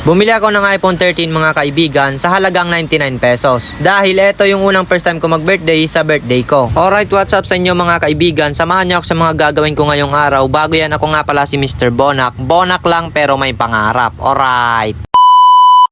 Bumili ako ng iPhone 13 mga kaibigan sa halagang 99 pesos. Dahil ito yung unang first time ko mag-birthday sa birthday ko. Alright, what's up sa inyo mga kaibigan? Samahan niyo ako sa mga gagawin ko ngayong araw. Bago yan, ako nga pala si Mr. Bonak. Bonak lang pero may pangarap. Alright.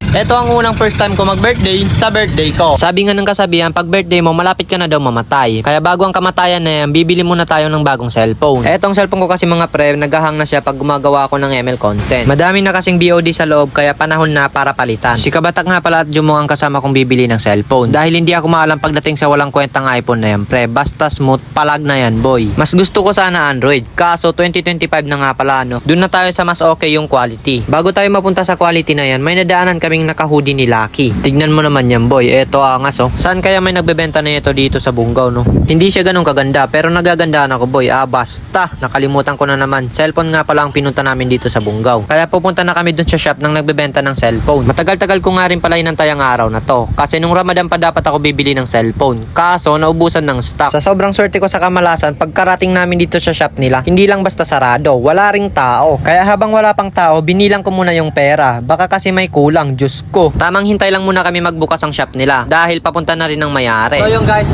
Ito ang unang first time ko mag-birthday sa birthday ko. Sabi nga ng kasabihan, pag birthday mo, malapit ka na daw mamatay. Kaya bago ang kamatayan na yan, bibili muna tayo ng bagong cellphone. Etong cellphone ko kasi mga pre, naghahang na siya pag gumagawa ako ng ML content. Madami na kasing BOD sa loob, kaya panahon na para palitan. Si Kabatak nga pala at Jumo ang kasama kong bibili ng cellphone. Dahil hindi ako maalam pagdating sa walang kwentang iPhone na yan pre. Basta smooth, palag na yan boy. Mas gusto ko sana Android. Kaso 2025 na nga pala no. Doon na tayo sa mas okay yung quality. Bago tayo mapunta sa quality na yan, may nadaanan kaming naka-hoodie ni Lucky. Tignan mo naman yan boy, eto angas oh. Saan kaya may nagbebenta na ito dito sa Bungaw no? Hindi siya ganun kaganda pero nagagandaan ako boy. Basta, nakalimutan ko na naman. Cellphone nga pala ang pinunta namin dito sa Bungaw. Kaya pupunta na kami dun sa shop ng nagbebenta ng cellphone. Matagal-tagal ko nga rin pala inantay ang araw na to. Kasi nung Ramadan pa dapat ako bibili ng cellphone. Kaso naubusan ng stock. Sa sobrang swerte ko sa kamalasan, pagkarating namin dito sa shop nila, hindi lang basta sarado, wala ring tao. Kaya habang wala pang tao, binilang ko muna yung pera. Baka kasi may kulang, Diyos ko. Tamang hintay lang muna kami magbukas ang shop nila dahil papunta na rin ng mayari. So yung guys,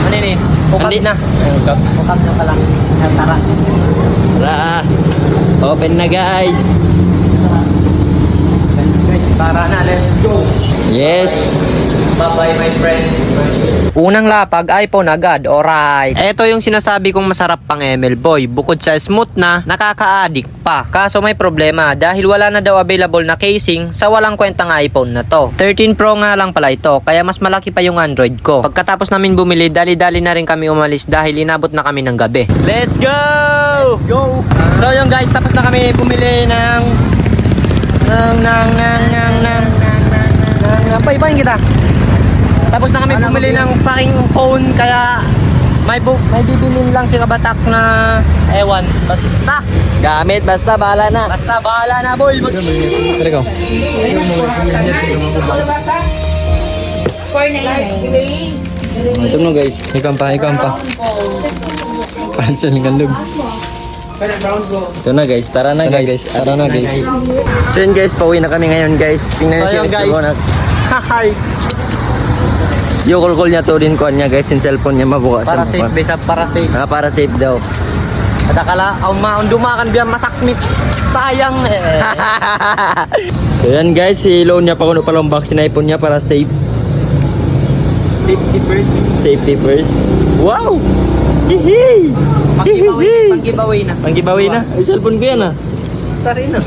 ano yun eh? Hook up na. Hook up na pala. Tara. Tara. Open na guys. Tara na, let's go. Yes. Bye-bye my friend. Unang lapag, iPhone agad, alright. Ito yung sinasabi kong masarap pang ML boy. Bukod sa smooth na, nakaka-addict pa. Kaso may problema dahil wala na daw available na casing sa walang kwentang iPhone na to. 13 Pro nga lang pala ito, kaya mas malaki pa yung Android ko. Pagkatapos namin bumili, dali-dali na rin kami umalis dahil inabot na kami ng gabi. Let's go! Let's go! So yung guys, tapos na kami bumili ng paipain kita. Tapos na kami bumili ng fucking phone, kaya may bibilin lang si Kabatak na ewan. Basta gamit, basta bahala na. Basta bahala na boy. Tara ko. Ito mo guys. Ikaw pa. Pansel ng gandog. Ito na guys, tara na guys. So yun guys, pauwi na kami ngayon guys. Tingnan nyo si Mr. Bonak. Hi! Yung call niya to din ko niya guys, yung cellphone niya mabukasan. Para safe, bisa para safe. Para safe daw. At akala, dumakan biyan masakmit. Sayang eh. So yan guys, i-loan niya pa kuno palang box ng iPhone niya para safe. Safety first. Wow! Hihi! Pang-giveaway na. Pang-giveaway na? Ay, cellphone ko yan ah. Sorry na.